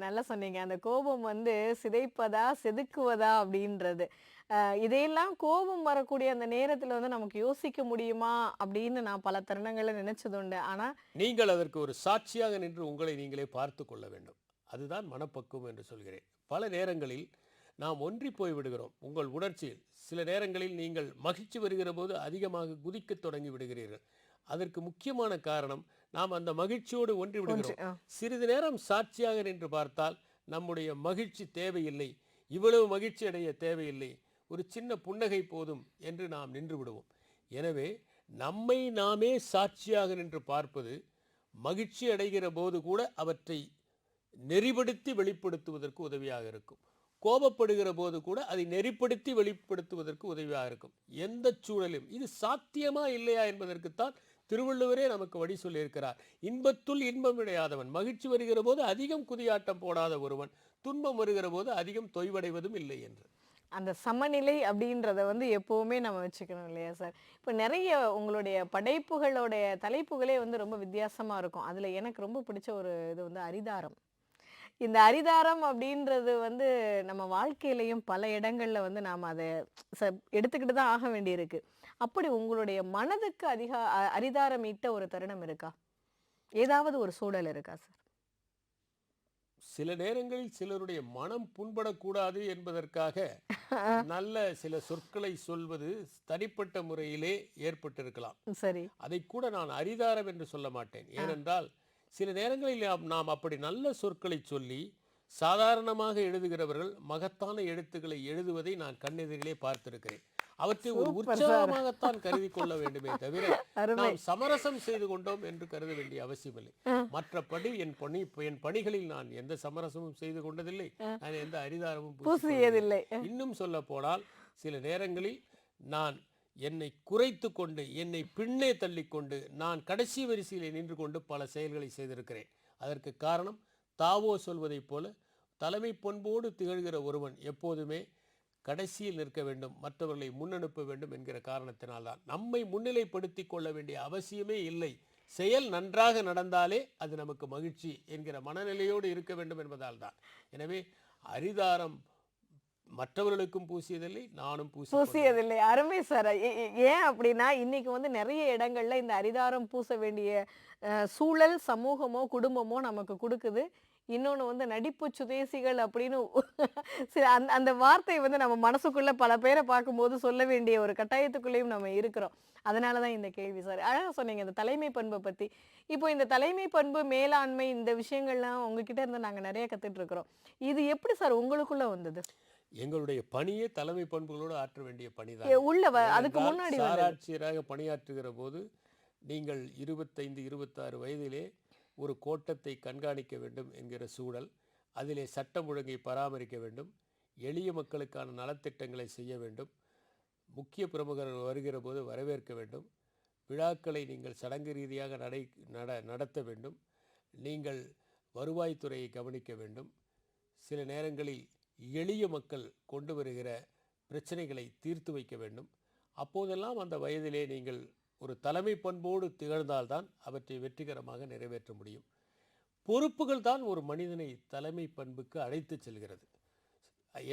நல்லா சொன்னீங்க. அந்த கோபம் வந்து சிதைப்பதா, செதுக்குவதா அப்படின்றது. இதையெல்லாம் கோபம் வரக்கூடிய அந்த நேரத்துல வந்து நமக்கு யோசிக்க முடியுமா? அப்படின்னு நான் பல தருணங்கள்ல நினைச்சதுண்டு. ஆனா நீங்கள் அதற்கு ஒரு சாட்சியாக நின்று உங்களை நீங்களே பார்த்து கொள்ள வேண்டும். அதுதான் மனப்பக்குவம் என்று சொல்கிறேன். பல நேரங்களில் நாம் ஒன்றி போய் விடுகிறோம் உங்கள் உணர்ச்சியில். சில நேரங்களில் நீங்கள் மகிழ்ச்சி வருகிற போது அதிகமாக குதிக்கத் தொடங்கி விடுகிறீர்கள். அதற்கு முக்கியமான காரணம் நாம் அந்த மகிழ்ச்சியோடு ஒன்றி ஒன்று விடுகிறோம். சிறிது நேரம் சாட்சியாக நின்று பார்த்தால் நம்முடைய மகிழ்ச்சி தேவையில்லை, இவ்வளவு மகிழ்ச்சி அடைய தேவையில்லை, ஒரு சின்ன புன்னகை போதும் என்று நாம் நின்று விடுவோம். எனவே நம்மை நாமே சாட்சியாக நின்று பார்ப்பது மகிழ்ச்சி அடைகிற போது கூட அவற்றை நெறிப்படுத்தி வெளிப்படுத்துவதற்கு உதவியாக இருக்கும். கோபப்படுகிற போது கூட அதை நெறிப்படுத்தி வெளிப்படுத்துவதற்கு உதவியாக இருக்கும். எந்த சூழலும் இது சாத்தியமா இல்லையா என்பதற்குத்தான் திருவள்ளுவரே நமக்கு வழி சொல்லியிருக்கிறார். இன்பத்துள் இன்பம் விடையாதவன், மகிழ்ச்சி வருகிற போது அதிகம் குதியாட்டம் போடாத ஒருவன் துன்பம் வருகிற போது அதிகம் தொய்வடைவதும் இல்லை என்று. அந்த சமநிலை அப்படின்றத வந்து எப்பவுமே நம்ம வச்சுக்கணும் இல்லையா சார்? இப்ப நெறைய உங்களுடைய படைப்புகளோடைய தலைப்புகளே வந்து ரொம்ப வித்தியாசமா இருக்கும். அதுல எனக்கு ரொம்ப பிடிச்ச ஒரு இது வந்து அரிதாரம். இந்த அரிதாரம் அப்படின்றது வந்து நம்ம வாழ்க்கையிலயும் பல இடங்கள்ல வந்து நாம அத எடுத்துக்கிட்டு தான் ஆக வேண்டியிருக்கு. அப்படி உங்களுடைய மனதுக்கு அரிதாரம் இட்ட ஒரு தருணம் இருக்கா? ஏதாவது ஒரு சூழல் இருக்கா சார்? சில நேரங்களில் சிலருடைய மனம் புண்படக்கூடாது என்பதற்காக நல்ல சில சொற்களை சொல்வது தனிப்பட்ட முறையிலே ஏற்பட்டிருக்கலாம். சரி. அதை கூட நான் அரிதாரம் என்று சொல்ல மாட்டேன். ஏனென்றால் சில நேரங்களில் நாம் அப்படி நல்ல சொற்களை சொல்லி சாதாரணமாக எழுதுகிறவர்கள் மகத்தான எழுத்துக்களை எழுதுவதை நான் கண்ணெதிரிலே பார்த்திருக்கிறேன். அவற்றை ஒரு சூப்பர் சார். உற்சாகமாகத்தான் கருதி கொள்ள வேண்டுமே தவிர அருமை. நாம் சமரசம் செய்து கொண்டோம் என்று கருத வேண்டிய அவசியமில்லை. மற்றபடி என் பணிகளில் நான் எந்த சமரசமும் செய்து கொண்டதில்லை, நான் எந்த அரிதாரமும் பூசியதில்லை. இன்னும் சொல்ல போனால் சில நேரங்களில் நான் என்னை குறைத்து கொண்டு என்னை பின்னே தள்ளிக்கொண்டு நான் கடைசி வரிசையிலே நின்று கொண்டு பல செயல்களை செய்திருக்கிறேன். அதற்கு காரணம் தாவோ சொல்வதைப் போல தலைமை பண்போடு திகழ்கிற ஒருவன் எப்போதுமே கடைசியில் நிற்க வேண்டும், மற்றவர்களை முன்னெடுப்ப வேண்டும் என்கிற காரணத்தினால்தான். நம்மை முன்னிலைப்படுத்திக் கொள்ள வேண்டிய அவசியமே இல்லை. செயல் நன்றாக நடந்தாலே அது நமக்கு மகிழ்ச்சி என்கிற மனநிலையோடு இருக்க வேண்டும் என்பதால் தான். எனவே அரிதாரம் மற்றவர்களுக்கும் பூசியதில்லை, நானும் பூசியதில்லை. அருமை சார். ஏன் அப்படின்னா இன்னைக்கு வந்து நிறைய இடங்கள்ல இந்த அரிதாரம் பூச வேண்டிய சூழல் சமூகமோ குடும்பமோ நமக்கு கொடுக்குது. இன்னொன்னு வந்து நடிப்பு சுதேசிகள் அப்படின்னு சில அந்த அந்த வார்த்தை வந்து நம்ம மனசுக்குள்ள பல பேரை பார்க்கும்போது சொல்ல வேண்டிய ஒரு கட்டாயத்துக்குள்ளேயும் நம்ம இருக்கிறோம். அதனால தான் இந்த கேள்வி சார். அழகா சொன்னீங்க இந்த தலைமை பண்பை பத்தி. இப்போ இந்த தலைமை பண்பு, மேலாண்மை இந்த விஷயங்கள்லாம் உங்ககிட்ட இருந்து நாங்க நிறைய கத்துட்டு இருக்கிறோம். இது எப்படி சார் உங்களுக்குள்ள வந்தது? எங்களுடைய பணியே தலைமை பண்புகளோடு ஆற்ற வேண்டிய பணிதான். அதுக்கு முன்னாடி சாராட்சியராக பணியாற்றுகிற போது நீங்கள் 25, 26 வயதிலே ஒரு கோட்டத்தை கண்காணிக்க வேண்டும் என்கிற சூழல், அதிலே சட்டம் ஒழுங்கை பராமரிக்க வேண்டும், எளிய மக்களுக்கான நலத்திட்டங்களை செய்ய வேண்டும், முக்கிய பிரமுகர்கள் வருகிற போது வரவேற்க வேண்டும், விழாக்களை நீங்கள் சடங்கு ரீதியாக நடத்த வேண்டும், நீங்கள் வருவாய்த்துறையை கவனிக்க வேண்டும், சில நேரங்களில் எளிய மக்கள் கொண்டு வருகிற பிரச்சனைகளை தீர்த்து வைக்க வேண்டும். அப்போதெல்லாம் அந்த வயதிலே நீங்கள் ஒரு தலைமை பண்போடு திகழ்ந்தால்தான் அவற்றை வெற்றிகரமாக நிறைவேற்ற முடியும். பொறுப்புகள் தான் ஒரு மனிதனை தலைமை பண்புக்கு அழைத்து செல்கிறது.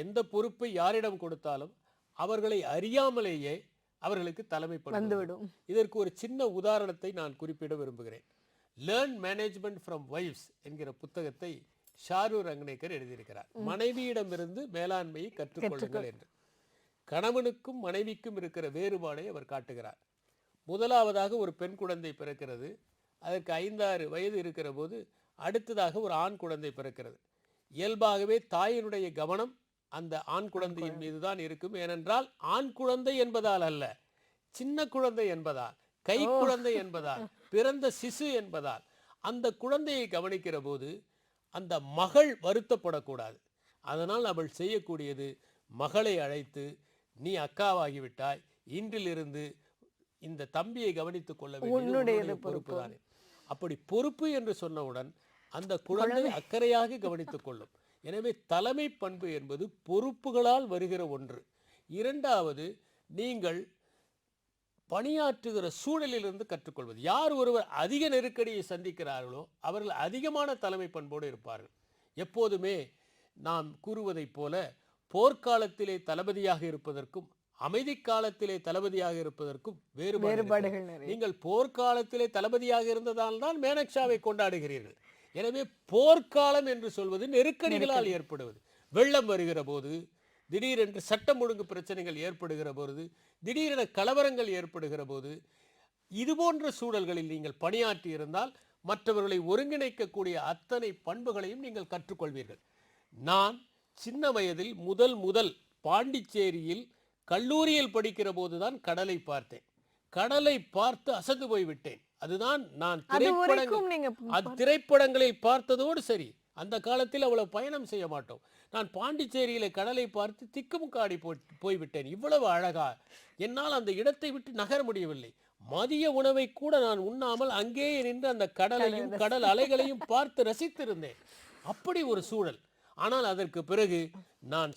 எந்த பொறுப்பை யாரிடம் கொடுத்தாலும் அவர்களை அறியாமலேயே அவர்களுக்கு தலைமை பண்பு. இதற்கு ஒரு சின்ன உதாரணத்தை நான் குறிப்பிட விரும்புகிறேன். லேர்ன் மேனேஜ்மெண்ட் ஃப்ரம் வைஃப்ஸ் என்கிற புத்தகத்தை ஷாரு ரங்கனேக்கர் எழுதியிருக்கிறார். மனைவியிடமிருந்து மேலாண்மையை கற்றுக்கொள்ளுங்கள் என்று. கணவனுக்கும் மனைவிக்கும் இருக்கிற வேறுபாடை அவர் காட்டுகிறார். முதலாவதாக ஒரு பெண் குழந்தை பிறக்கிறது. அதற்கு 5-6 வயது இருக்கிற போது அடுத்ததாக ஒரு ஆண் குழந்தை பிறக்கிறது. இயல்பாகவே தாயினுடைய கவனம் அந்த ஆண் குழந்தையின் மீது தான் இருக்கும். ஏனென்றால் ஆண் குழந்தை என்பதால் அல்ல, சின்ன குழந்தை என்பதால், கை குழந்தை என்பதால், பிறந்த சிசு என்பதால் அந்த குழந்தையை கவனிக்கிற போது அந்த மகள் வருத்தப்படக்கூடாது. அதனால் அவள் செய்யக்கூடியது மகளை அழைத்து, நீ அக்காவாகிவிட்டாய், இன்றிலிருந்து இந்த தம்பியை கவனித்துக் கொள்ள வேண்டியது பொறுப்பு தானே. அப்படி பொறுப்பு என்று சொன்னவுடன் அந்த குழந்தை அக்கறையாக கவனித்துக் கொள்ளும். எனவே தலைமை பண்பு என்பது பொறுப்புகளால் வருகிற ஒன்று. இரண்டாவது, நீங்கள் பணியாற்றுகிற சூழலிலிருந்து கற்றுக்கொள்வது. யார் ஒருவர் அதிக நெருக்கடியை சந்திக்கிறார்களோ அவர்கள் அதிகமான தலைமை பண்போடு இருப்பார்கள். எப்போதுமே நாம் கூறுவதைப் போல போர்க்காலத்திலே தளபதியாக இருப்பதற்கும் அமைதி காலத்திலே தளபதியாக இருப்பதற்கும் வேறுபாடு இருக்கிறது. வேறுபாடுகள் நிறைய. நீங்கள் போர்க்காலத்திலே தளபதியாக இருந்ததால் தான் மேனக்ஷாவை கொண்டாடுகிறீர்கள். எனவே போர்க்காலம் என்று சொல்வது நெருக்கடிகளால் ஏற்படுவது. வெள்ளம் வருகிற போது, திடீரென்று சட்டம் ஒழுங்கு பிரச்சனைகள் ஏற்படுகிற போது, திடீரென கலவரங்கள் ஏற்படுகிற போது, இதுபோன்ற சூழல்களில் நீங்கள் பணியாற்றி இருந்தால் மற்றவர்களை ஒருங்கிணைக்கக்கூடிய அத்தனை பண்புகளையும் நீங்கள் கற்றுக்கொள்வீர்கள். நான் சின்ன வயதில் முதல் பாண்டிச்சேரியில் கல்லூரியில் படிக்கிற போதுதான் கடலை பார்த்தேன். கடலை பார்த்து அசந்து போய்விட்டேன். அதுதான் நான் அது வரைக்கும் நீங்க திரைப்படங்களில் பார்த்ததோடு சரி. அந்த காலத்தில் அவ்வளவு பயணம் செய்ய மாட்டோம். நான் பாண்டிச்சேரியில கடலை பார்த்து திக்குமுக்காடி போய்விட்டேன். இவ்வளவு அழகா என்னால் அந்த இடத்தை விட்டு நகர முடியவில்லை. மதிய உணவை கூட நான் உண்ணாமல் அங்கேயே நின்று அந்த கடலையும் கடல் அலைகளையும் பார்த்து ரசித்திருந்தேன். அப்படி ஒரு சூழல். ஆனால் அதற்கு பிறகு நான்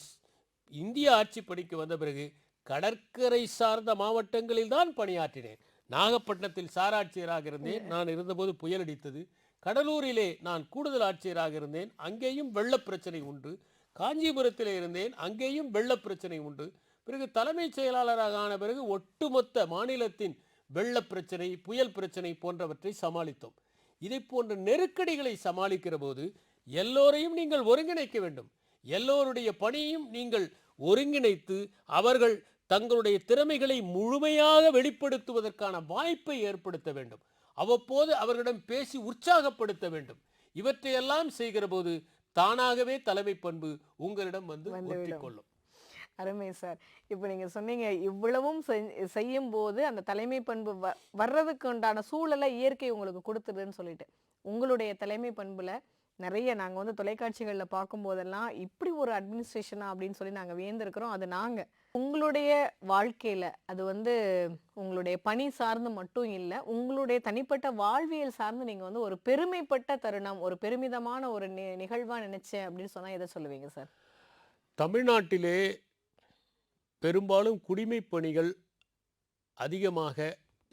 இந்திய ஆட்சி பணிக்கு வந்த பிறகு கடற்கரை சார்ந்த மாவட்டங்களில் தான் பணியாற்றினேன். நாகப்பட்டினத்தில் சார் ஆட்சியராக இருந்தேன். நான் இருந்தபோது புயல் அடித்தது. கடலூரிலே நான் கூடுதல் ஆட்சியராக இருந்தேன். அங்கேயும் வெள்ளப் பிரச்சனை உண்டு. காஞ்சிபுரத்திலே இருந்தேன். அங்கேயும் வெள்ளப் பிரச்சனை உண்டு. பிறகு தலைமைச் செயலாளராக ஆன பிறகு ஒட்டுமொத்த மாநிலத்தின் வெள்ளப் பிரச்சனை, புயல் பிரச்சனை போன்றவற்றை சமாளித்தோம். இதை போன்ற நெருக்கடிகளை சமாளிக்கிற போது எல்லோரையும் நீங்கள் ஒருங்கிணைக்க வேண்டும். எல்லோருடைய பணியையும் நீங்கள் ஒருங்கிணைத்து அவர்கள் தங்களுடைய திறமைகளை முழுமையாக வெளிப்படுத்துவதற்கான வாய்ப்பை ஏற்படுத்த வேண்டும். அவ்வப்போது அவர்களிடம் பேசி உற்சாகப்படுத்த வேண்டும். இவற்றையெல்லாம் செய்கிற போது தானாகவே தலைமை பண்பு உங்களிடம் வந்து ஒட்டிக்கொள்ளும். அருமை சார். இப்போ நீங்க சொன்னீங்க இவ்வளவும் செய்யும் போது அந்த தலைமை பண்பு வர்றதுக்கு உண்டான சூழலை இயற்கை உங்களுக்கு கொடுத்துருன்னு சொல்லிட்டு, உங்களுடைய தலைமை பண்புல நிறைய நாங்கள் வந்து தொலைக்காட்சிகளில் பார்க்கும்போதெல்லாம் இப்படி ஒரு அட்மினிஸ்ட்ரேஷனா அப்படின்னு சொல்லி நாங்கள் வியந்திருக்கிறோம். அது நாங்கள் உங்களுடைய வாழ்க்கையில் அது வந்து உங்களுடைய பணி சார்ந்து மட்டும் இல்லை, உங்களுடைய தனிப்பட்ட வாழ்வியல் சார்ந்து நீங்கள் வந்து ஒரு பெருமைப்பட்ட தருணம், ஒரு பெருமிதமான ஒரு நிகழ்வாக நினைச்சேன் அப்படின்னு சொன்னால் எதை சொல்லுவீங்க சார்? தமிழ்நாட்டிலே பெரும்பாலும் குடிமைப் பணிகள் அதிகமாக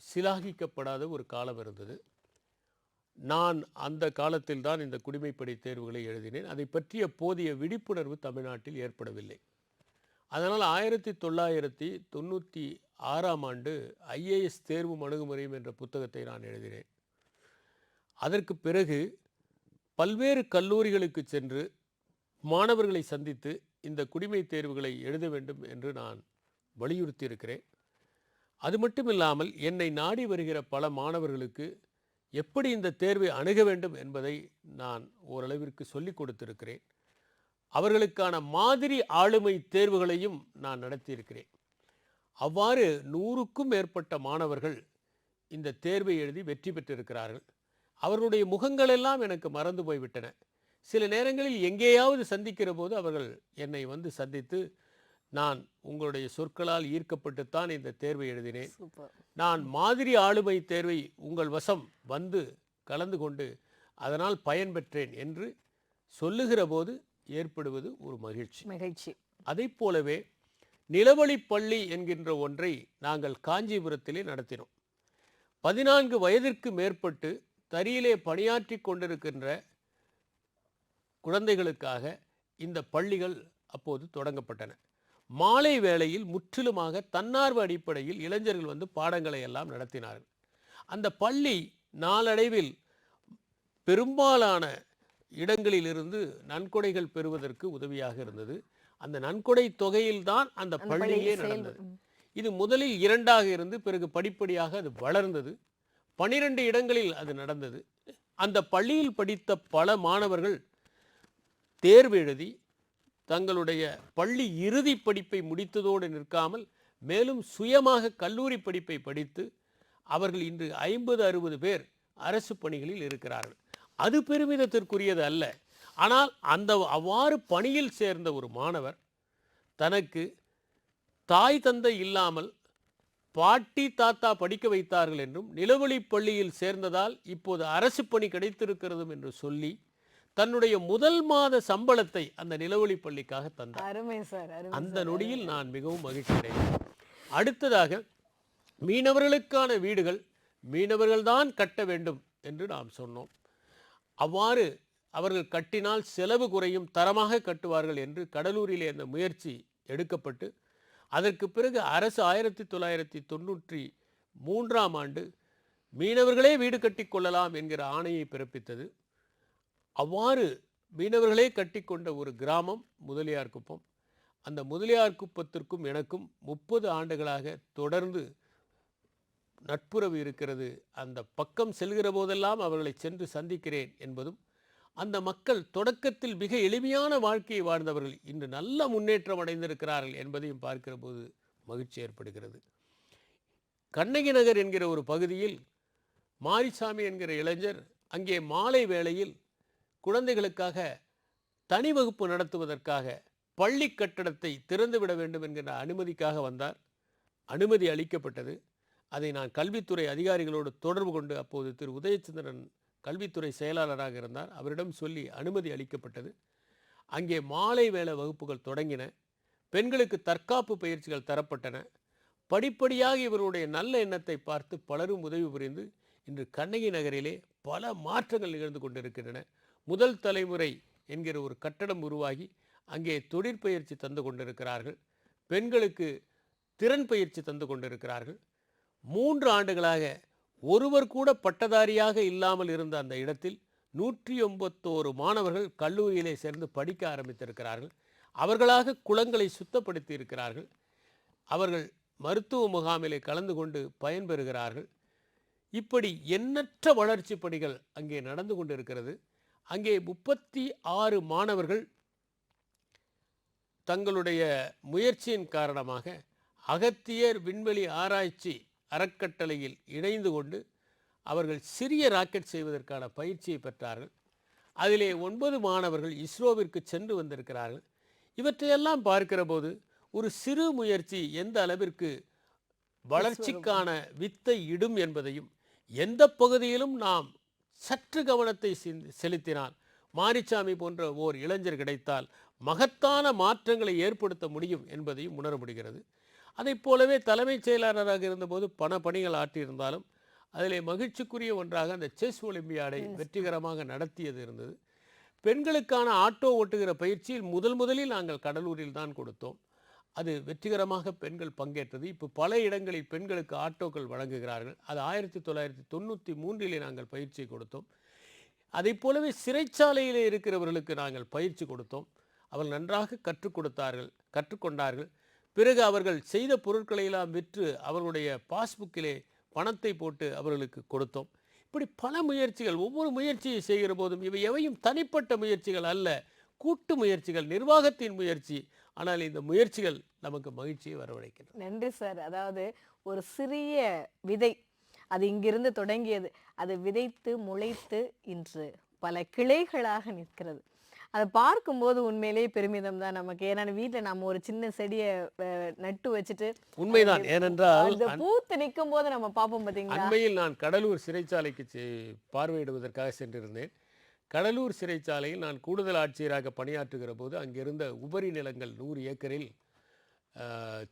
சிலாகிக்கப்படாத ஒரு காலம் இருந்தது. நான் அந்த காலத்தில் தான் இந்த குடிமைப்பணி தேர்வுகளை எழுதினேன். அதை பற்றிய போதிய விழிப்புணர்வு தமிழ்நாட்டில் ஏற்படவில்லை. அதனால் 1996ஆம் ஆண்டு ஐஏஎஸ் தேர்வும் அணுகுமுறையும் என்ற புத்தகத்தை நான் எழுதினேன். அதற்கு பிறகு பல்வேறு கல்லூரிகளுக்கு சென்று மாணவர்களை சந்தித்து இந்த குடிமை தேர்வுகளை எழுத வேண்டும் என்று நான் வலியுறுத்தி இருக்கிறேன். அது மட்டும் இல்லாமல் என்னை நாடி வருகிற பல மாணவர்களுக்கு எப்படி இந்த தேர்வை அணுக வேண்டும் என்பதை நான் ஓரளவிற்கு சொல்லிக் கொடுத்திருக்கிறேன். அவர்களுக்கான மாதிரி ஆளுமை தேர்வுகளையும் நான் நடத்தியிருக்கிறேன். அவ்வாறு 100க்கும் மேற்பட்ட மாணவர்கள் இந்த தேர்வை எழுதி வெற்றி பெற்றிருக்கிறார்கள். அவர்களுடைய முகங்களெல்லாம் எனக்கு மறந்து போய்விட்டன. சில நேரங்களில் எங்கேயாவது சந்திக்கிற போது அவர்கள் என்னை வந்து சந்தித்து, நான் உங்களுடைய சொற்களால் ஈர்க்கப்பட்டுத்தான் இந்த தேர்வை எழுதினேன், நான் மாதிரி ஆளுமை தேர்வை உங்கள் வசம் வந்து கலந்து கொண்டு அதனால் பயன்பெற்றேன் என்று சொல்லுகிற போது ஏற்படுவது ஒரு மகிழ்ச்சி. அதை போலவே நிலவழி பள்ளி என்கின்ற ஒன்றை நாங்கள் காஞ்சிபுரத்திலே நடத்தினோம். 14 வயதிற்கு மேற்பட்டு தறியிலே பணியாற்றி கொண்டிருக்கின்ற குழந்தைகளுக்காக இந்த பள்ளிகள் அப்போது தொடங்கப்பட்டன. மாலை வேளையில் முற்றிலுமாக தன்னார்வ அடிப்படையில் இளைஞர்கள் வந்து பாடங்களை எல்லாம் நடத்தினார்கள். அந்த பள்ளி நாளடைவில் பெரும்பாலான இடங்களிலிருந்து நன்கொடைகள் பெறுவதற்கு உதவியாக இருந்தது. அந்த நன்கொடை தொகையில்தான் அந்த பள்ளியே நடந்தது. இது முதலில் 2ஆக இருந்து பிறகு படிப்படியாக அது வளர்ந்தது. 12 இடங்களில் அது நடந்தது. அந்த பள்ளியில் படித்த பல மாணவர்கள் தேர்வு எழுதி தங்களுடைய பள்ளி இறுதி படிப்பை முடித்ததோடு நிற்காமல் மேலும் சுயமாக கல்லூரி படிப்பை படித்து அவர்கள் இன்று 50-60 பேர் அரசு பணிகளில் இருக்கிறார்கள். அது பெருமிதத்திற்குரியது அல்ல. ஆனால் அவ்வாறு பணியில் சேர்ந்த ஒரு மாணவர் தனக்கு தாய் தந்தை இல்லாமல் பாட்டி தாத்தா படிக்க வைத்தார்கள் என்றும் நிலவழி பள்ளியில் சேர்ந்ததால் இப்போது அரசு பணி கிடைத்திருக்கிறதும் என்று சொல்லி தன்னுடைய முதல் மாத சம்பளத்தை அந்த நிலவழி பள்ளிக்காக தந்தார். அந்த நொடியில் நான் மிகவும் மகிழ்ச்சி அடைந்தேன். அடுத்ததாக மீனவர்களுக்கான வீடுகள் மீனவர்கள்தான் கட்ட வேண்டும் என்று நாம் சொன்னோம். அவ்வாறு அவர்கள் கட்டினால் செலவு குறையும், தரமாக கட்டுவார்கள் என்று கடலூரிலே அந்த முயற்சி எடுக்கப்பட்டு அதற்கு பிறகு அரசு 1993ஆம் ஆண்டு மீனவர்களே வீடு கட்டி கொள்ளலாம் என்கிற ஆணையை பிறப்பித்தது. அவ்வாறு மீனவர்களே கட்டிக்கொண்ட ஒரு கிராமம் முதலியார்குப்பம். அந்த முதலியார்குப்பத்திற்கும் எனக்கும் 30 ஆண்டுகளாக தொடர்ந்து நட்புறவு இருக்கிறது. அந்த பக்கம் செல்கிற போதெல்லாம் அவர்களை சென்று சந்திக்கிறேன் என்பதும், அந்த மக்கள் தொடக்கத்தில் மிக எளிமையான வாழ்க்கையை வாழ்ந்தவர்கள் இன்று நல்ல முன்னேற்றம் அடைந்திருக்கிறார்கள் என்பதையும் பார்க்கிற போது மகிழ்ச்சி ஏற்படுகிறது. கண்ணகி நகர் என்கிற ஒரு பகுதியில் மாரிசாமி என்கிற இளைஞர் அங்கே மாலை வேளையில் குழந்தைகளுக்காக தனி வகுப்பு நடத்துவதற்காக பள்ளி கட்டடத்தை திறந்துவிட வேண்டும் என்கிற அனுமதிக்காக வந்தார். அனுமதி அளிக்கப்பட்டது. அதை நான் கல்வித்துறை அதிகாரிகளோடு தொடர்பு கொண்டு, அப்போது திரு உதயச்சந்திரன் கல்வித்துறை செயலாளராக இருந்தார், அவரிடம் சொல்லி அனுமதி அளிக்கப்பட்டது. அங்கே மாலை வேளை வகுப்புகள் தொடங்கின. பெண்களுக்கு தற்காப்பு பயிற்சிகள் தரப்பட்டன. படிப்படியாக இவருடைய நல்ல எண்ணத்தை பார்த்து பலரும் உதவி புரிந்து இன்று கண்ணகி நகரிலே பல மாற்றங்கள் நிகழ்ந்து கொண்டிருக்கின்றன. முதல் தலைமுறை என்கிற ஒரு கட்டடம் உருவாகி அங்கே தொழிற்பயிற்சி தந்து கொண்டிருக்கிறார்கள். பெண்களுக்கு திறன் பயிற்சி தந்து கொண்டிருக்கிறார்கள். 3 ஆண்டுகளாக ஒருவர் கூட பட்டதாரியாக இல்லாமல் இருந்த அந்த இடத்தில் 181 மாணவர்கள் கல்லூரியிலே சேர்ந்து படிக்க ஆரம்பித்திருக்கிறார்கள். அவர்களாக குளங்களை சுத்தப்படுத்தி இருக்கிறார்கள். அவர்கள் மருத்துவ முகாமிலே கலந்து கொண்டு பயன்பெறுகிறார்கள். இப்படி எண்ணற்ற வளர்ச்சி பணிகள் அங்கே நடந்து கொண்டிருக்கிறது. அங்கே 36 மாணவர்கள் தங்களுடைய முயற்சியின் காரணமாக அகத்தியர் விண்வெளி ஆராய்ச்சி அறக்கட்டளையில் இணைந்து கொண்டு அவர்கள் சிறிய ராக்கெட் செய்வதற்கான பயிற்சியை பெற்றார்கள். அதிலே 9 மாணவர்கள் இஸ்ரோவிற்கு சென்று வந்திருக்கிறார்கள். இவற்றையெல்லாம் பார்க்கிற போது ஒரு சிறு முயற்சி எந்த அளவிற்கு வளர்ச்சிக்கான வித்தை இடும் என்பதையும், எந்த பகுதியிலும் நாம் சற்று கவனத்தை செலுத்தினால் மாரிசாமி போன்ற ஓர் இளைஞர் கிடைத்தால் மகத்தான மாற்றங்களை ஏற்படுத்த முடியும் என்பதையும் உணர முடிகிறது. அதை போலவே தலைமைச் செயலாளராக இருந்தபோது பல பணிகள் ஆற்றியிருந்தாலும் அதிலே மகிழ்ச்சிக்குரிய ஒன்றாக அந்த செஸ் ஒலிம்பியாடை வெற்றிகரமாக நடத்தியது இருந்தது. பெண்களுக்கான ஆட்டோ ஓட்டுகிற பயிற்சியில் முதலில் நாங்கள் கடலூரில் தான் கொடுத்தோம். அது வெற்றிகரமாக பெண்கள் பங்கேற்றது. இப்போ பல இடங்களில் பெண்களுக்கு ஆட்டோக்கள் வழங்குகிறார்கள். அது 1993 நாங்கள் பயிற்சி கொடுத்தோம். அதை போலவே சிறைச்சாலையிலே இருக்கிறவர்களுக்கு நாங்கள் பயிற்சி கொடுத்தோம். அவர்கள் நன்றாக கற்றுக்கொண்டார்கள். பிறகு அவர்கள் செய்த பொருட்களை எல்லாம் விற்று அவர்களுடைய பாஸ்புக்கிலே பணத்தை போட்டு அவர்களுக்கு கொடுத்தோம். இப்படி பல முயற்சிகள், ஒவ்வொரு முயற்சியை செய்கிற போதும் இவை எவையும் தனிப்பட்ட முயற்சிகள் அல்ல, கூட்டு முயற்சிகள், நிர்வாகத்தின் முயற்சி. ஆனால் இந்த முயற்சிகள் நமக்கு மகிழ்ச்சியை வரவழைக்கின்றன. நன்றி சார். அதாவது ஒரு சிறிய விதை, அது இங்கிருந்து தொடங்கியது, அது விதைத்து முளைத்து இன்று பல கிளைகளாக நிற்கிறது. அதை பார்க்கும்போது உண்மையிலேயே பெருமிதம் தான் நமக்கு. ஏன்னா வீட்டில் நம்ம ஒரு சின்ன செடியை நட்டு வச்சுட்டு உண்மைதான். ஏனென்றால் பூத்து நிற்கும் போது நம்ம பார்ப்போம் பார்த்தீங்களா. அண்மையில் நான் கடலூர் சிறைச்சாலைக்கு பார்வையிடுவதற்காக சென்றிருந்தேன். கடலூர் சிறைச்சாலையில் நான் கூடுதல் ஆட்சியராக பணியாற்றுகிற போது அங்கிருந்த உபரி நிலங்கள் 100 ஏக்கரில்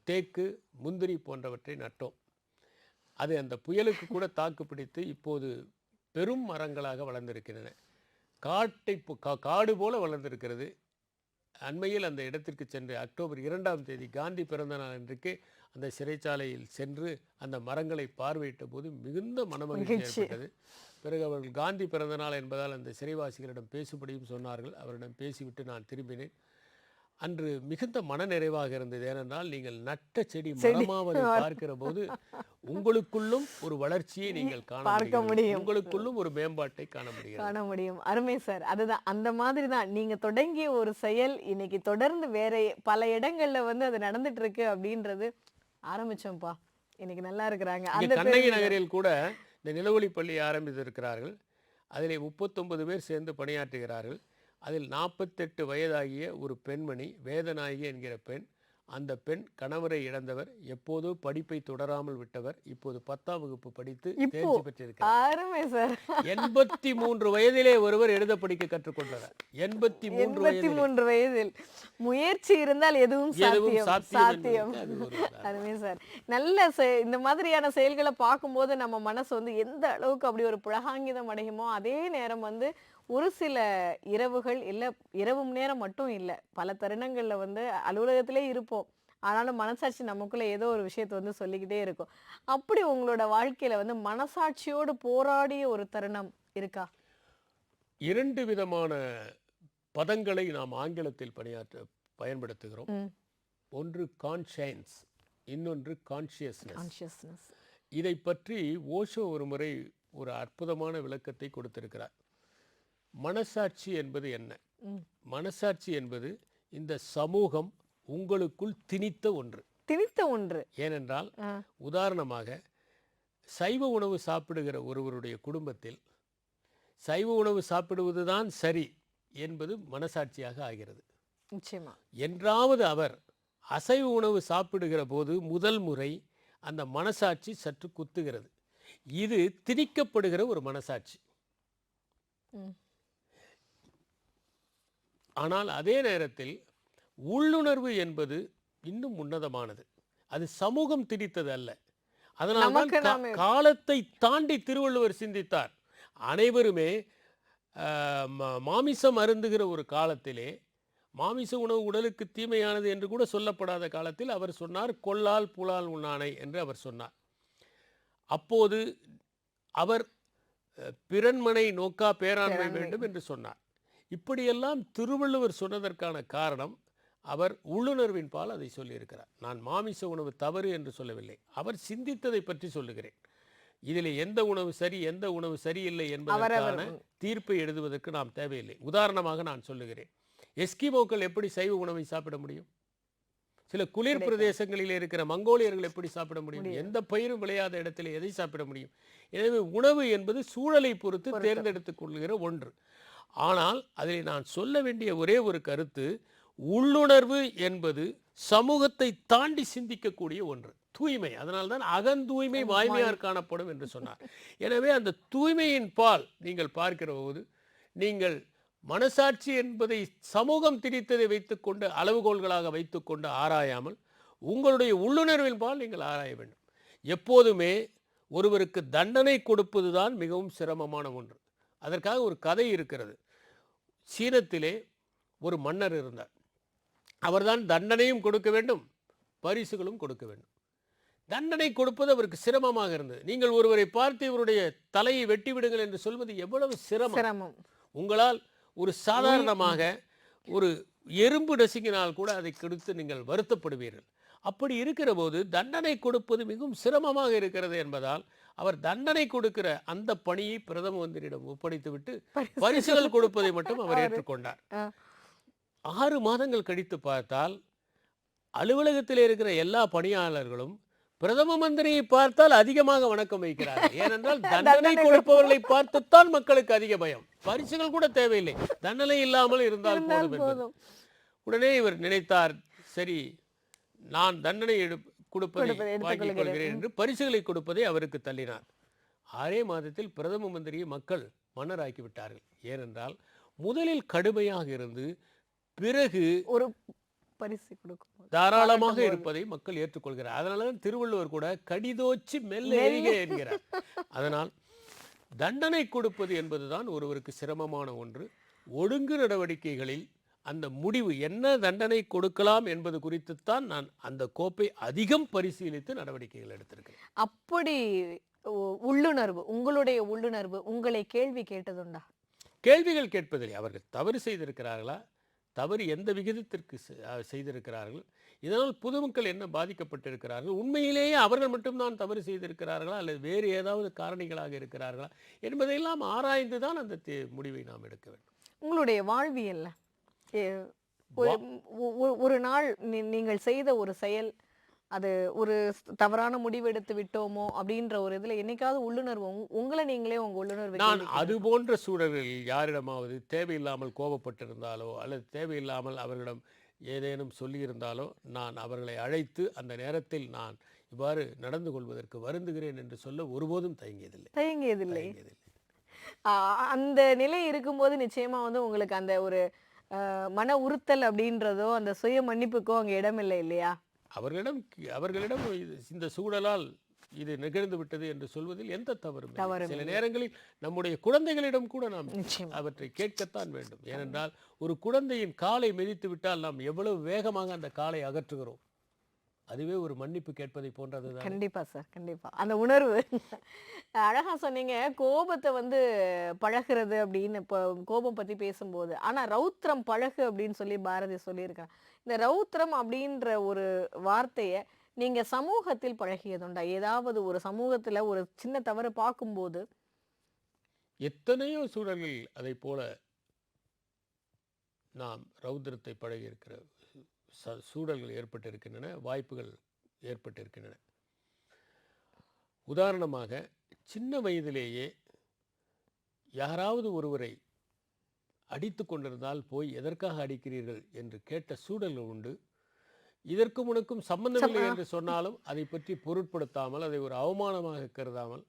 தேக்கு, முந்திரி போன்றவற்றை நட்டோம். அது அந்த புயலுக்கு கூட தாக்கு பிடித்து இப்போது பெரும் மரங்களாக வளர்ந்திருக்கின்றன. காடு போல வளர்ந்திருக்கிறது. அண்மையில் அந்த இடத்திற்கு சென்று அக்டோபர் 2ஆம் தேதி காந்தி பிறந்த நாள் அன்றைக்கு அந்த சிறைச்சாலையில் சென்று அந்த மரங்களை பார்வையிட்ட போது மிகுந்த மனமகிழ்ச்சி ஏற்பட்டது. பிறகு அவர்கள் காந்தி பிறந்த நாள் என்பதால் அந்த சிறைவாசிகளிடம் பேசும்படியும் சொன்னார்கள். அவரிடம் பேசிவிட்டு நான் திரும்பினேன். அன்று மிகுந்த மனநிறைவாக இருந்தது. ஏனென்றால் நீங்கள் நட்ட செடி மரமாவதை பார்க்கிற போது உங்களுக்குள்ளும் ஒரு வளர்ச்சியை நீங்கள் காண முடியும், உங்களுக்குள்ளும் ஒரு மேம்பாட்டை காண முடியும். அருமை சார். அதுதான், அந்த மாதிரி தான் நீங்க தொடங்கிய ஒரு செயல் இன்னைக்கு தொடர்ந்து வேற பல இடங்கள்ல அது நடந்துட்டு இருக்கு அப்படின்றது. ஆரம்பிச்சோம்ப்பா, இன்னைக்கு நல்லா இருக்கிறாங்க. அந்த கண்ணகி நகரில் கூட இந்த நிலவொளி பள்ளி ஆரம்பித்திருக்கிறார்கள். அதிலே 39 பேர் சேர்ந்து பணியாற்றுகிறார்கள். அதில் 48 வயதாகிய ஒரு பெண்மணி, வேதநாயகி என்கிற பெண். அந்த பெண் கணவரை இழந்தவர், எப்போதோ படிப்பை தொடராமல் விட்டவர், இப்போது 10ஆம் வகுப்பு படித்து தேர்ச்சி பெற்றிருக்கிறார். 83 வயதிலே ஒருவர் எழுத படிக்க கற்றுக்கொண்டவர். 83 வயதில் முயற்சி இருந்தால் எதுவும் சாத்தியம். அருமை சார். நல்ல இந்த மாதிரியான செயல்களை பார்க்கும்போது நம்ம மனசு எந்த அளவுக்கு அப்படி ஒரு புலகாங்கிதம் அடையுமோ, அதே நேரம் ஒரு சில இரவுகள் இல்ல, இரவு நேரம் மட்டும் இல்ல. பல தருணங்கள்ல வந்து அலுவலகத்திலே இருப்போம். ஆனாலும் மனசாட்சி நமக்குள்ள ஏதோ ஒரு விஷயத்த வந்து சொல்லிக்கிட்டே இருக்கும். அப்படி உங்களோட வாழ்க்கையில வந்து மனசாட்சியோடு போராடிய ஒரு தருணம் இருக்கா? 2 விதமான பதங்களை நாம் ஆங்கிலத்தில் பயன்படுத்துகிறோம். ம். ஒன்று கான்ஷியன்ஸ், இன்னொன்று கான்ஷியஸ்னஸ். கான்ஷியஸ்னஸ். இதை பற்றி ஓஷோ ஒரு முறை ஒரு அற்புதமான விளக்கத்தை கொடுத்திருக்கிறார். மனசாட்சி என்பது என்ன? ம். மனசாட்சி என்பது இந்த சமூகம் உங்களுக்குள் திணித்த ஒன்று. திணித்த ஒன்று. ஏனென்றால் ஆ. உதாரணமாக சைவ உணவு சாப்பிடுகிற ஒருவருடைய குடும்பத்தில் சைவ உணவு சாப்பிடுவதுதான் சரி என்பது மனசாட்சியாக ஆகிறது. நிச்சயமா. என்றாவது அவர் அசைவ உணவு சாப்பிடுகிற போது முதல் முறை அந்த மனசாட்சி சற்று குத்துகிறது. இது திணிக்கப்படுகிற ஒரு மனசாட்சி. ம். ஆனால் அதே நேரத்தில் உள்ளுணர்வு என்பது இன்னும் உன்னதமானது. அது சமூகம் திணித்தது அல்ல. அதனால்தான் நமக்கு நாமே காலத்தை தாண்டி திருவள்ளுவர் சிந்தித்தார். அனைவருமே மாமிசம் அருந்துகிற ஒரு காலத்திலே, மாமிச உணவு உடலுக்கு தீமையானது என்று கூட சொல்லப்படாத காலத்தில் அவர் சொன்னார், கொல்லால் புலால் உண்ணானை என்று அவர் சொன்னார். அப்போது அவர் பிறன்மனை நோக்கா பேராண்மை வேண்டும் என்று சொன்னார். இப்படியெல்லாம் திருவள்ளுவர் சொன்னதற்கான காரணம், அவர் உள்ளுணர்வின் பால் அதை சொல்லியிருக்கிறார். நான் மாமிச உணவு தவறு என்று சொல்லவில்லை, அவர் சிந்தித்ததை பற்றி சொல்லுகிறேன். இதில் எந்த உணவு சரி எந்த உணவு சரியில்லை என்பதற்கான தீர்ப்பை எழுதுவதற்கு நாம் தேவையில்லை. உதாரணமாக நான் சொல்லுகிறேன், எஸ்கிமோக்கள் எப்படி சைவ உணவை சாப்பிட முடியும்? சில குளிர் பிரதேசங்களில் இருக்கிற மங்கோலியர்கள் எப்படி சாப்பிட முடியும்? எந்த பயிரும் விளையாத இடத்துல எதை சாப்பிட முடியும்? எனவே உணவு என்பது சூழலை பொறுத்து தேர்ந்தெடுத்துக் கொள்கிற ஒன்று. ஆனால் அதில் நான் சொல்ல வேண்டிய ஒரே ஒரு கருத்து, உள்ளுணர்வு என்பது சமூகத்தை தாண்டி சிந்திக்கக்கூடிய ஒன்று, தூய்மை. அதனால்தான் அகந்தூய்மை வாய்மையார் காணப்படும் என்று சொன்னார். எனவே அந்த தூய்மையின் பால் நீங்கள் பார்க்கிற போது, நீங்கள் மனசாட்சி என்பதை சமூகம் திணித்ததை வைத்துக்கொண்டு அளவுகோல்களாக வைத்துக்கொண்டு ஆராயாமல் உங்களுடைய உள்ளுணர்வின் பால் நீங்கள் ஆராய வேண்டும். எப்போதுமே ஒருவருக்கு தண்டனை கொடுப்பது தான் மிகவும் சிரமமான ஒன்று. அதற்காக ஒரு கதை இருக்கிறது. சீனத்திலே ஒரு மன்னர் இருந்தார். அவர்தான் தண்டனையும் கொடுக்க வேண்டும், பரிசுகளும் கொடுக்க வேண்டும். தண்டனை கொடுப்பது அவருக்கு சிரமமாக இருந்தது. நீங்கள் ஒருவரை பார்த்து இவருடைய தலையை வெட்டி விடுங்கள் என்று சொல்வது எவ்வளவு சிரமம். உங்களால் ஒரு சாதாரணமாக ஒரு எறும்பு நசுங்கினால் கூட அதை கொடுத்து நீங்கள் வருத்தப்படுவீர்கள். அப்படி இருக்கிற போது தண்டனை கொடுப்பது மிகவும் சிரமமாக இருக்கிறது என்பதால் அவர் தண்டனை கொடுக்கிற அந்த பணியை பிரதம மந்திரியிடம் ஒப்படைத்துவிட்டு பரிசுகள் கொடுப்பதை மட்டும் அவர் ஏற்றுக்கொண்டார். 6 மாதங்கள் கழித்து பார்த்தால் அலுவலகத்தில் இருக்கிற எல்லா பணியாளர்களும் பிரதம மந்திரியை பார்த்தால் அதிகமாக வணக்கம் வைக்கிறார்கள். ஏனென்றால் தண்டனை கொடுப்பவர்களை பார்த்துத்தான் மக்களுக்கு அதிக பயம். பரிசுகள் கூட தேவையில்லை, தண்டனை இல்லாமல் இருந்தால் போதும் என்பது. உடனே இவர் நினைத்தார், சரி நான் தண்டனை கொடுப்பதை வாங்கிக் கொள்கிறேன் என்று பரிசுகளை கொடுப்பதை அவருக்கு தள்ளினார். 6 மாதத்தில் பிரதம மந்திரியை மக்கள் மன்னராக்கி விட்டார்கள். ஏனென்றால் முதலில் கடுமையாக இருந்து பிறகு ஒரு பரிசு கொடுக்கும் தாராளமாக இருப்பதை மக்கள் ஏற்றுக்கொள்கிறார். அதனாலதான் திருவள்ளுவர் கூட கடிதோச்சி மெல்ல எரிக என்கிறார். அதனால் தண்டனை கொடுப்பது என்பதுதான் ஒருவருக்கு சிரமமான ஒன்று. ஒழுங்கு நடவடிக்கைகளில் அந்த முடிவு என்ன தண்டனை கொடுக்கலாம் என்பது குறித்துத்தான் நான் அந்த கோப்பை அதிகம் பரிசீலித்து நடவடிக்கைகள் எடுத்திருக்கிறேன். அப்படி உள்ளுணர்வு, உங்களுடைய உள்ளுணர்வு உங்களை கேள்வி கேட்டதுண்டா? கேள்விகள் கேட்பதில்லை. அவர்கள் தவறு செய்திருக்கிறார்களா, தவறு எந்த விகிதத்திற்கு செய்திருக்கிறார்கள், இதனால் பொதுமக்கள் என்ன பாதிக்கப்பட்டிருக்கிறார்கள், உண்மையிலேயே அவர்கள் மட்டும்தான் தவறு செய்திருக்கிறார்களா அல்லது வேறு ஏதாவது காரணிகளாக இருக்கிறார்களா என்பதையெல்லாம் ஆராய்ந்து தான் அந்த முடிவை நாம் எடுக்க வேண்டும். உங்களுடைய வாழ்வியல்ல ஒரு நாள் நீங்கள் செய்த ஒரு செயல், அது ஒரு தவறான முடிவு எடுத்து விட்டோமோ அப்படின்ற ஒரு இதுல என்னைக்காவது உள்ளுணர்வு உங்களை நீங்களே உங்க உள்ளுணர்வு நான் அது போன்ற சூழலில் யாரிடமாவது தேவையில்லாமல் கோபப்பட்டிருந்தாலோ அல்லது தேவையில்லாமல் அவர்களிடம் ஏதேனும் சொல்லியிருந்தாலோ நான் அவர்களை அழைத்து அந்த நேரத்தில் நான் இவ்வாறு நடந்து கொள்வதற்கு வருந்துகிறேன் என்று சொல்ல ஒருபோதும் தயங்கியதில்லை. அந்த நிலை இருக்கும்போது நிச்சயமா வந்து உங்களுக்கு அந்த ஒரு மன உறுத்தல் அப்படின்றதோ அந்த சுய மன்னிப்புக்கோ அங்க இடமில்லை இல்லையா? அவர்களிடம் இந்த சூழலால் இது நிகழ்ந்து விட்டது என்று சொல்வதில் எந்த தவறும் இல்லை. தவறும் சில இல்லை. நேரங்களில் நம்முடைய குழந்தைகளிடம் கூட நாம் நிச்சயமா. அவற்றை கேட்கத்தான் வேண்டும். ஏனென்றால் ஒரு குழந்தையின் காலை மிதித்து விட்டால் நாம் எவ்வளவு வேகமாக அந்த காலை அகற்றுகிறோம். அதுவே ஒரு மன்னிப்பு கேட்பதை போன்றதுதான். கண்டிப்பா சார், கண்டிப்பா. அந்த உணர்வு அழகா சொன்னீங்க. கோபத்தை வந்து பழகுறது அப்படின்னு இப்போ கோபம் பத்தி பேசும்போது, ஆனா ரௌத்ரம் பழகு அப்படின்னு சொல்லி பாரதி சொல்லியிருக்காங்க. இந்த ரௌத்ரம் அப்படின்ற ஒரு வார்த்தைய நீங்க சமூகத்தில் பழகியதுண்டா? ஏதாவது ஒரு சமூகத்துல ஒரு சின்ன தவறு பார்க்கும்போது எத்தனையோ சூழலில் அதை போல நாம் ரௌத்ரத்தை பழகியிருக்கிற சூழல்கள் ஏற்பட்டிருக்கின்றன, வாய்ப்புகள் ஏற்பட்டிருக்கின்றன. உதாரணமாக சின்ன வயதிலேயே யாராவது ஒருவரை அடித்து கொண்டிருந்தால் போய் எதற்காக அடிக்கிறீர்கள் என்று கேட்ட சூழல்கள் உண்டு. இதற்கும் உனக்கும் சம்பந்தமில்லை என்று சொன்னாலும் அதை பற்றி பொருட்படுத்தாமல், அதை ஒரு அவமானமாக கருதாமல்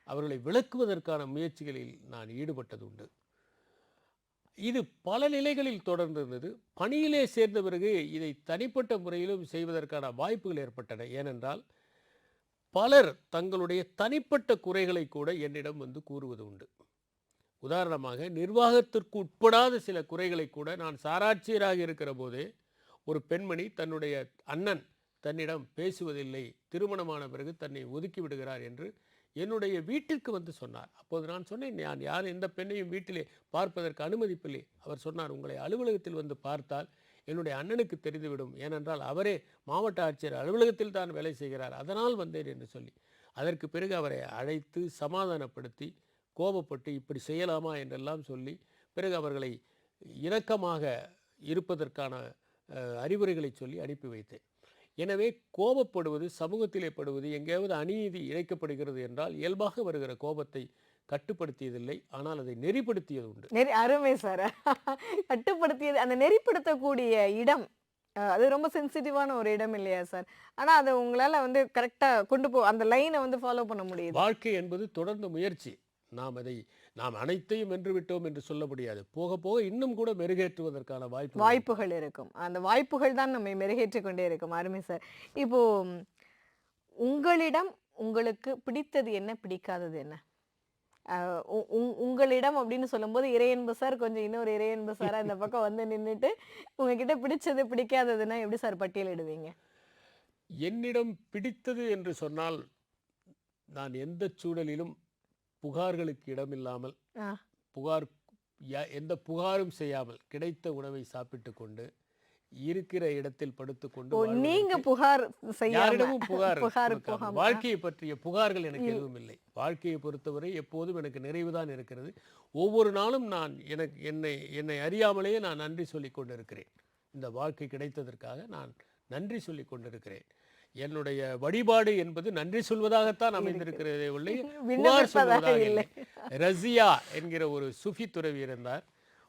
அவர்களை விளக்குவதற்கான முயற்சிகளில் நான் ஈடுபட்டது உண்டு. இது பல நிலைகளில் தொடர்ந்து இருந்தது. பணியிலே சேர்ந்த பிறகு இதை தனிப்பட்ட முறையிலும் செய்வதற்கான வாய்ப்புகள் ஏற்பட்டன. ஏனென்றால் பலர் தங்களுடைய தனிப்பட்ட குறைகளை கூட என்னிடம் வந்து கூறுவது உண்டு. உதாரணமாக நிர்வாகத்திற்கு உட்படாத சில குறைகளை கூட நான் சாராட்சியராக இருக்கிற போதே ஒரு பெண்மணி தன்னுடைய அண்ணன் தன்னிடம் பேசுவதில்லை, திருமணமான பிறகு தன்னை ஒதுக்கி விடுகிறார் என்று என்னுடைய வீட்டிற்கு வந்து சொன்னார். அப்போது நான் சொன்னேன், நான் யார் எந்த பெண்ணையும் வீட்டிலே பார்ப்பதற்கு அனுமதிப்பில்லை. அவர் சொன்னார், உங்களை அலுவலகத்தில் வந்து பார்த்தால் என்னுடைய அண்ணனுக்கு தெரிந்துவிடும், ஏனென்றால் அவரே மாவட்ட ஆட்சியர் அலுவலகத்தில் தான் வேலை செய்கிறார், அதனால் வந்தேன் என்று சொல்லி அதற்கு பிறகு அவரை அழைத்து சமாதானப்படுத்தி கோபப்பட்டு இப்படி செய்யலாமா என்றெல்லாம் சொல்லி பிறகு அவர்களை இணக்கமாக இருப்பதற்கான அறிவுரைகளை சொல்லி அனுப்பி வைத்தேன். எனவே கோபப்படுவது, சமூகத்திலே படுவது, எங்கேயாவது அநீதி இழைக்கப்படுகிறது என்றால் இயல்பாக வருகிற கோபத்தை கட்டுப்படுத்தியதில்லை, ஆனால் அதை நெறிப்படுத்தியது உண்டு. அருமை சார். கட்டுப்படுத்தியது, அந்த நெறிப்படுத்தக்கூடிய இடம் அது ரொம்ப சென்சிட்டிவான ஒரு இடம் இல்லையா சார்? ஆனா அதை உங்களால வந்து கரெக்டா கொண்டு அந்த லைனை வந்து ஃபாலோ பண்ண முடியுது. வாழ்க்கை என்பது தொடர்ந்த முயற்சி. நாம் அனைத்தையும் வென்று விட்டோம் என்று சொல்ல முடியாது. போக போக இன்னும் கூட மெருகேற்றுவதற்கான வாய்ப்புகள் இருக்கும். அந்த வாய்ப்புகள் தான் நம்மை மெருகேற்றிக் கொண்டே இருக்கும். அருமை சார். இப்போ உங்களிடம் உங்களுக்கு பிடித்தது என்ன, பிடிக்காதது என்ன? உங்களிடம் அப்படின்னு சொல்லும்போது இறையன்பு சார் கொஞ்சம் இன்னொரு இறையன்பு சாரா இந்த பக்கம் வந்து நின்றுட்டு உங்ககிட்ட பிடிச்சது பிடிக்காததுன்னா எப்படி சார் பட்டியலிடுவீங்க? என்னிடம் பிடித்தது என்று சொன்னால் நான் எந்த சூழலிலும் புகார்களுக்கு இடமில்லாமல், எந்த புகாரும் செய்யாமல் கிடைத்த உணவை சாப்பிட்டு கொண்டு இருக்கிற இடத்தில் படுத்துக்கொண்டு நீங்க புகார் யாரிடமும் புகார் வாழ்க்கையை பற்றிய புகார்கள் எனக்கு எதுவும் இல்லை. வாழ்க்கையை பொறுத்தவரை எப்போதும் எனக்கு நிறைவுதான் இருக்கிறது. ஒவ்வொரு நாளும் நான் என்னை அறியாமலேயே நான் நன்றி சொல்லிக் கொண்டிருக்கிறேன். இந்த வாழ்க்கை கிடைத்ததற்காக நான் நன்றி சொல்லிக் கொண்டிருக்கிறேன். என்னுடைய வழிபாடு என்பது நன்றி சொல்வதாகத்தான் அமைந்திருக்கிறதே ஒழிய புகார் சொல்வதாக இல்லை. ரசியா என்கிற ஒரு சுஃபி துறவி இருந்தார்.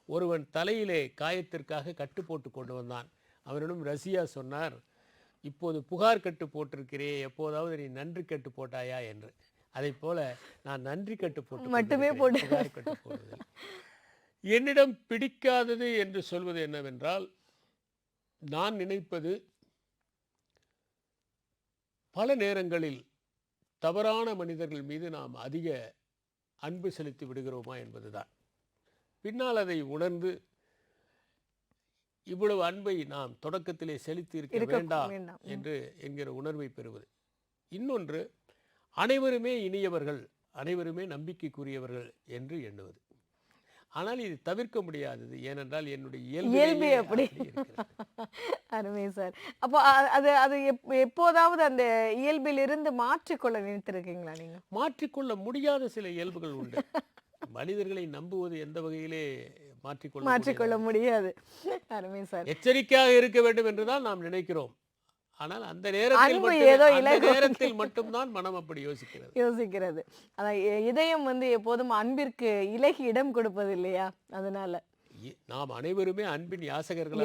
ஒருவன் தலையிலே காயத்திற்காக கட்டு போட்டு கொண்டு வந்தான். அவனிடம் ரசியா சொன்னார், இப்போது புகார் கட்டு போட்டிருக்கிறே, எப்போதாவது நீ நன்றி கட்டு போட்டாயா என்று. அதை போல நான் நன்றி கட்டு போட்டு மட்டுமே புகார் கட்டு போடுவதில்லை. என்னிடம் பிடிக்காதது என்று சொல்வது என்னவென்றால், நான் நினைப்பது பல நேரங்களில் தவறான மனிதர்கள் மீது நாம் அதிக அன்பு செலுத்தி விடுகிறோமா என்பதுதான். பின்னால் அதை உணர்ந்து இவ்வளவு அன்பை நாம் தொடக்கத்திலே செலுத்தி இருக்க வேண்டாம் என்று என்கிற உணர்வை பெறுவது. இன்னொன்று, அனைவருமே இனியவர்கள், அனைவருமே நம்பிக்கைக்குரியவர்கள் என்று எண்ணுவது. ஆனால் இது தவிர்க்க முடியாதது. ஏனென்றால் என்னுடைய இயல்பு அப்படி. அருமை சார். அப்போ அது எப்போதாவது அந்த இயல்பில் இருந்து மாற்றிக்கொள்ள நினைத்திருக்கீங்களா நீங்க? மாற்றிக்கொள்ள முடியாத சில இயல்புகள் உண்டு. மனிதர்களை நம்புவது எந்த வகையிலே மாற்றிக்கொள்ள முடியாது. அருமை சார். எச்சரிக்கையாக இருக்க வேண்டும் என்றுதான் நாம் நினைக்கிறோம். ஆனால் அந்த நேரத்தில் மட்டும்தான் மனம் அப்படி யோசிக்கிறது. அதான் இதயம் வந்து எப்போதும் அன்பிற்கு இலகி இடம் கொடுப்பது இல்லையா? அதனால நாம் அனைவருமே அன்பின் யாசகர்கள்.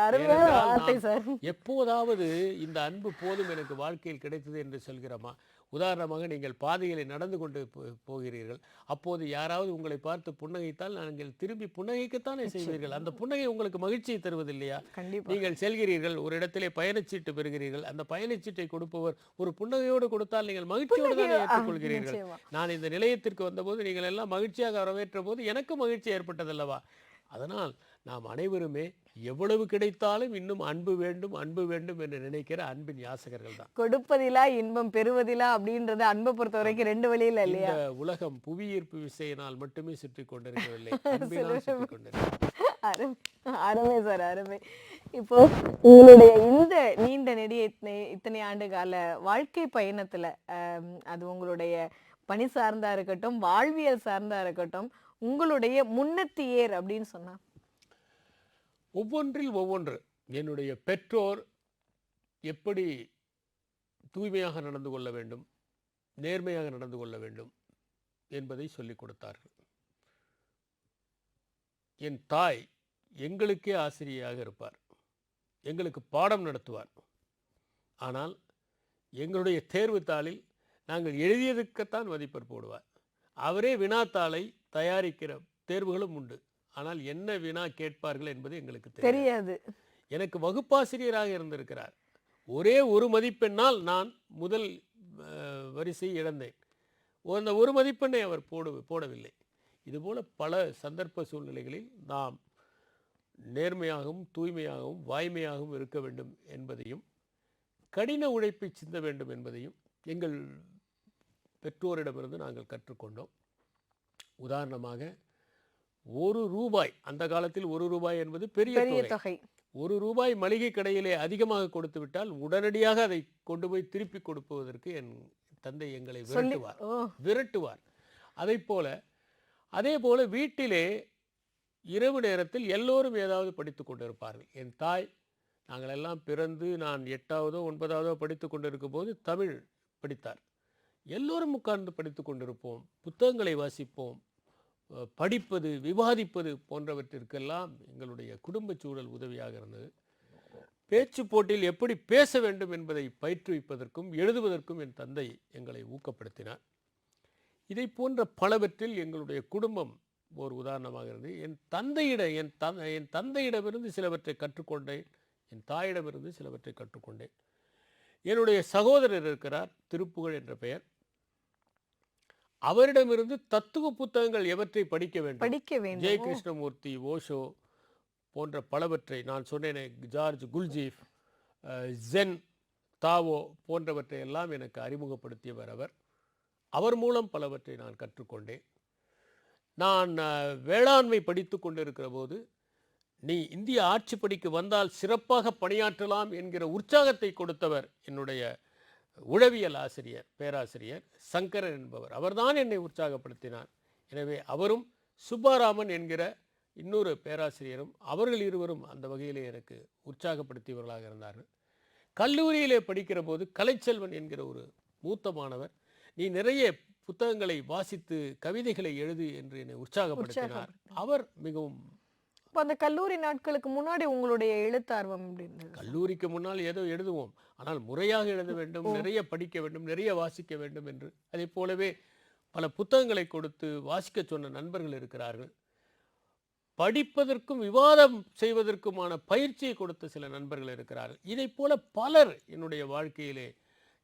அருமையான வார்த்தை சார். எப்போதாவது இந்த அன்பு போதும் எனக்கு வாழ்க்கையில் கிடைத்தது என்று சொல்கிறோமா? உதாரணமாக நீங்கள் பாதையிலே நடந்து கொண்டு போகிறீர்கள். அப்போது யாராவது உங்களை பார்த்து புன்னகைத்தால் நீங்கள் திரும்பி புன்னகைக்கத்தானே செய்வீர்கள். அந்த புன்னகை உங்களுக்கு மகிழ்ச்சியை தருவதில்லையா? கண்டிப்பா. நீங்கள் செல்கிறீர்கள், ஒரு இடத்திலே பயணச்சீட்டு பெறுகிறீர்கள். அந்த பயணச்சீட்டை கொடுப்பவர் ஒரு புன்னகையோடு கொடுத்தால் நீங்கள் மகிழ்ச்சியோடு தானே ஏற்றுக்கொள்கிறீர்கள். நிச்சயமா. நான் இந்த நிலையத்திற்கு வந்தபோது நீங்கள் எல்லாம் மகிழ்ச்சியாக வரவேற்ற போது எனக்கு மகிழ்ச்சி ஏற்பட்டதல்லவா? அதனால் நாம் அனைவருமே எவ்வளவு கிடைத்தாலும் இன்னும் அன்பு வேண்டும், அன்பு வேண்டும் என்று நினைக்கிற அன்பின் யாசகர்கள் தான். கொடுப்பதிலா இன்பம் பெறுவதிலா அப்படின்றது அன்பை பொறுத்த வரைக்கும் 2 வழியில இல்லையா? இந்த உலகம் புவியீர்ப்பு விசையினால் மட்டுமே சுற்றி கொண்டிருக்கவில்லை, அன்பினால் சுற்றி கொண்டிருக்கிறது. அருமை அருமை சார், அருமை. இப்போ உங்களுடைய இந்த நீண்ட நெடிய இத்தனை ஆண்டு கால வாழ்க்கை பயணத்துல அது உங்களுடைய பணி சார்ந்தா இருக்கட்டும், வாழ்வியல் சார்ந்தா இருக்கட்டும், உங்களுடைய முன்னத்தியர் அப்படின்னு சொன்னா ஒவ்வொன்றில் ஒவ்வொன்று. என்னுடைய பெற்றோர் எப்படி தூய்மையாக நடந்து கொள்ள வேண்டும், நேர்மையாக நடந்து கொள்ள வேண்டும் என்பதை சொல்லிக் கொடுத்தார்கள். என் தாய் எங்களுக்கே ஆசிரியராக இருப்பார், எங்களுக்கு பாடம் நடத்துவார். ஆனால் எங்களுடைய தேர்வுத்தாளில் நாங்கள் எழுதியதுக்குத்தான் மதிப்பெண் போடுவார். அவரே வினாத்தாளை தயாரிக்கிற தேர்வுகளும் உண்டு. ஆனால் என்ன வினா கேட்பார்கள் என்பது எங்களுக்கு தெரியாது. எனக்கு வகுப்பாசிரியராக இருந்திருக்கிறார். ஒரே ஒரு மதிப்பெண்ணால் நான் முதல் வரிசையை இழந்தேன். அந்த ஒரு மதிப்பெண்ணை அவர் போடவில்லை. இதுபோல பல சந்தர்ப்ப சூழ்நிலைகளில் நாம் நேர்மையாகவும் தூய்மையாகவும் வாய்மையாகவும் இருக்க வேண்டும் என்பதையும், கடின உழைப்பை சிந்த வேண்டும் என்பதையும் எங்கள் பெற்றோரிடமிருந்து நாங்கள் கற்றுக்கொண்டோம். உதாரணமாக ₹1, அந்த காலத்தில் ₹1 என்பது பெரிய தொகை. ₹1 மளிகை கடையிலே அதிகமாக கொடுத்து விட்டால் உடனடியாக அதை கொண்டு போய் திருப்பி கொடுப்பதற்கு என் தந்தை எங்களை விரட்டுவார். அதே போல வீட்டிலே இரவு நேரத்தில் எல்லோரும் ஏதாவது படித்து கொண்டிருப்பார்கள். என் தாய், நாங்கள் எல்லாம் பிறந்து நான் 8ஆவதோ 9ஆவதோ படித்து கொண்டிருக்கும் போது தமிழ் படித்தார். எல்லோரும் உட்கார்ந்து படித்து கொண்டிருப்போம், புத்தகங்களை வாசிப்போம். படிப்பது, விவாதிப்பது போன்றவற்றிற்கெல்லாம் எங்களுடைய குடும்ப சூழல் உதவியாக இருந்தது. பேச்சு போட்டியில் எப்படி பேச வேண்டும் என்பதை பயிற்றுவிப்பதற்கும் எழுதுவதற்கும் என் தந்தை எங்களை ஊக்கப்படுத்தினார். இதை போன்ற பலவற்றில் எங்களுடைய குடும்பம் ஒரு உதாரணமாக இருந்தது. என் தந்தையிடமிருந்து சிலவற்றை கற்றுக்கொண்டேன், என் தாயிடமிருந்து சிலவற்றை கற்றுக்கொண்டேன். என்னுடைய சகோதரர் இருக்கிறார், திருப்புகழ் என்ற பெயர். அவரிடமிருந்து தத்துவ புத்தகங்கள் எவற்றை படிக்க வேண்டும், ஜெய கிருஷ்ணமூர்த்தி, ஓஷோ போன்ற பலவற்றை, நான் சொன்னேனே ஜார்ஜ் குல்ஜீஃப், ஜென், தாவோ போன்றவற்றை எல்லாம் எனக்கு அறிமுகப்படுத்தியவர் அவர். அவர் மூலம் பலவற்றை நான் கற்றுக்கொண்டேன். நான் வேளாண்மை படித்து கொண்டிருக்கிற போது, நீ இந்திய ஆட்சி பணிக்கு வந்தால் சிறப்பாக பணியாற்றலாம் என்கிற உற்சாகத்தை கொடுத்தவர் என்னுடைய உளவியல் ஆசிரியர், பேராசிரியர் சங்கரன் என்பவர். அவர்தான் என்னை உற்சாகப்படுத்தினார். எனவே அவரும் சுப்பாராமன் என்கிற இன்னொரு பேராசிரியரும், அவர்கள் இருவரும் அந்த வகையிலே எனக்கு உற்சாகப்படுத்தியவர்களாக இருந்தார்கள். கல்லூரியிலே படிக்கிற போது கலைச்செல்வன் என்கிற ஒரு மூத்த மாணவர், நீ நிறைய புத்தகங்களை வாசித்து கவிதைகளை எழுது என்று என்னை உற்சாகப்படுத்தினார். அவர் மிகவும். அந்த கல்லூரி நாட்களுக்கு முன்னாடி உங்களுடைய எழுத்தார்வம் அப்படின்னு? கல்லூரிக்கு முன்னால் ஏதோ எழுதுவோம், ஆனால் முறையாக எழுத வேண்டும், நிறைய படிக்க வேண்டும், நிறைய வாசிக்க வேண்டும் என்று. அதே போலவே பல புத்தகங்களை கொடுத்து வாசிக்க சொன்ன நண்பர்கள் இருக்கிறார்கள். படிப்பதற்கும் விவாதம் செய்வதற்குமான பயிற்சியை கொடுத்த சில நண்பர்கள் இருக்கிறார்கள். இதை போல பலர் என்னுடைய வாழ்க்கையிலே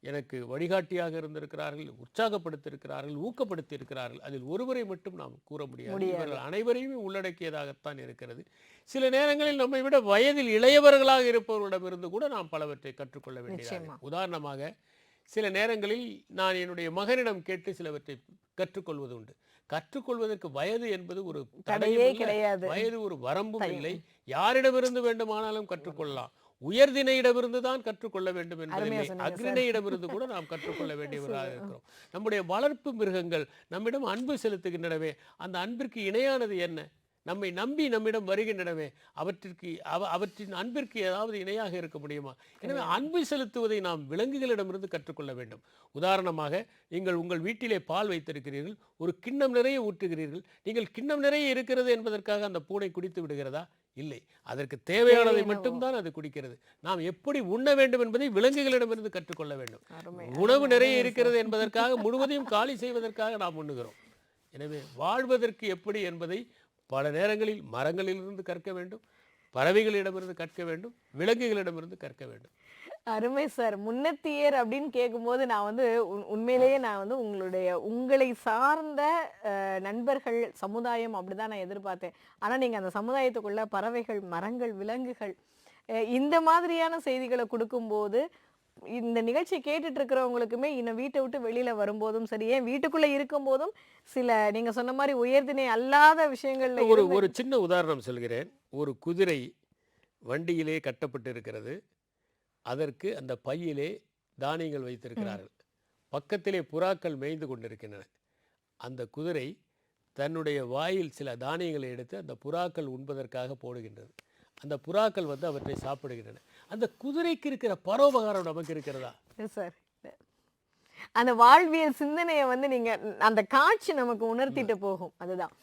எனக்கு வழிகாட்டியாக இருந்திருக்கிறார்கள், உற்சாகப்படுத்தியிருக்கிறார்கள், ஊக்கப்படுத்தியிருக்கிறார்கள். அதில் ஒருவரை மட்டும் நாம் கூற முடியாது. இவர்கள் அனைவரையுமே உள்ளடக்கியதாகத்தான் இருக்கிறது. சில நேரங்களில் நம்மை விட வயதில் இளையவர்களாக இருப்பவர்களிடமிருந்து கூட நாம் பலவற்றை கற்றுக்கொள்ள வேண்டியது. உதாரணமாக சில நேரங்களில் நான் என்னுடைய மகனிடம் கேட்டு சிலவற்றை கற்றுக்கொள்வது உண்டு. கற்றுக்கொள்வதற்கு வயது என்பது ஒரு தடையே கிடையாது, வயது ஒரு வரம்பும் இல்லை. யாரிடமிருந்து வேண்டுமானாலும் கற்றுக்கொள்ளலாம். உயர்தினையிடமிருந்து தான் கற்றுக்கொள்ள வேண்டும் என்பதில்லை, அக்ரிணையிடமிருந்து கூட நாம் கற்றுக்கொள்ள வேண்டியவர்களாக இருக்கிறோம். நம்முடைய வளர்ப்பு மிருகங்கள் நம்மிடம் அன்பு செலுத்துகின்றனவே, அந்த அன்பிற்கு இணையானது என்ன? நம்மை நம்பி நம்மிடம் வருகின்றனவே, அவற்றின் அன்பிற்கு ஏதாவது இணையாக இருக்க முடியுமா? எனவே அன்பு செலுத்துவதை நாம் விலங்குகளிடமிருந்து கற்றுக்கொள்ள வேண்டும். உதாரணமாக, நீங்கள் உங்கள் வீட்டிலே பால் வைத்திருக்கிறீர்கள், ஒரு கிண்ணம் நிறைய ஊற்றுகிறீர்கள். நீங்கள் கிண்ணம் நிறைய இருக்கிறது என்பதற்காக அந்த பூனை குடித்து விடுகிறதா? இல்லை. அதற்கு தேவையானதை தேவையானவோ. மட்டும்தான் அது குடிக்கிறது. நாம் எப்படி உண்ண வேண்டும் என்பதை விலங்குகளிடமிருந்து கற்றுக்கொள்ள வேண்டும். அருமை, உணவு அருமை, நிறைய அருமை இருக்கிறது சார். என்பதற்காக முழுவதையும் காலி செய்வதற்காக நாம் உண்ணுகிறோம். எனவே வாழ்வதற்கு எப்படி என்பதை பல நேரங்களில் மரங்களிலிருந்து கற்க வேண்டும், பறவைகளிடமிருந்து கற்க வேண்டும், விலங்குகளிடமிருந்து கற்க வேண்டும். அருமை சார். முன்னத்தியர் அப்படின்னு கேட்கும்போது நான் வந்து உண்மையிலேயே நான் வந்து உங்களை சார்ந்த நண்பர்கள், சமுதாயம் அப்படிதான் நான் எதிர்பார்த்தேன். ஆனா நீங்க அந்த சமுதாயத்துக்குள்ள பறவைகள், மரங்கள், விலங்குகள் இந்த மாதிரியான செய்திகளை கொடுக்கும்போது இந்த நிகழ்ச்சி கேட்டுட்டு இருக்கிறவங்களுக்குமே இன்னும் வீட்டை விட்டு வெளியில வரும்போதும் சரி, ஏன் வீட்டுக்குள்ள இருக்கும்போதும் சில நீங்க சொன்ன மாதிரி உயர்திணை அல்லாத விஷயங்கள்ல ஒரு இருந்து ஒரு சின்ன உதாரணம் சொல்கிறேன். ஒரு குதிரை வண்டியிலே கட்டப்பட்டு இருக்கிறது. அதற்கு அந்த பையிலே தானியங்கள் ம், வைத்திருக்கிறார்கள். பக்கத்திலே புறாக்கள் மேய்ந்து கொண்டிருக்கின்றன. அந்த குதிரை தன்னுடைய வாயில் சில தானியங்களை எடுத்து அந்த புறாக்கள் உண்பதற்காக போடுகின்றது. அந்த புறாக்கள் வந்து அவற்றை சாப்பிடுகின்றன. அந்த குதிரைக்கு இருக்கிற பரோபகாரம் நமக்கு இருக்கிறதா? சார் அந்த வாழ்வியல் சிந்தனையை வந்து நீங்க அந்த காட்சி நமக்கு உணர்த்திட்டு போகும். அதுதான்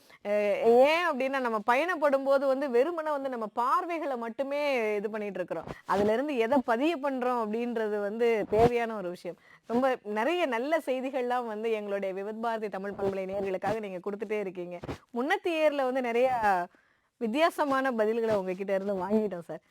ஏன் அப்படின்னா நம்ம பயணப்படும் போது வந்து வெறுமனே வந்து நம்ம பார்வைகளை மட்டுமே இது பண்ணிட்டு இருக்கிறோம். அதுல இருந்து எதை பதிய பண்றோம் அப்படின்றது வந்து தேவையான ஒரு விஷயம். ரொம்ப நிறைய நல்ல செய்திகள்லாம் வந்து எங்களுடைய விவித் பாரதி தமிழ் பண்பலை நேயர்களுக்காக நீங்க கொடுத்துட்டே இருக்கீங்க. முன்னத்தி ஏர்ல வந்து நிறைய வித்தியாசமான பதில்களை உங்ககிட்ட இருந்து வாங்கிட்டோம் சார்.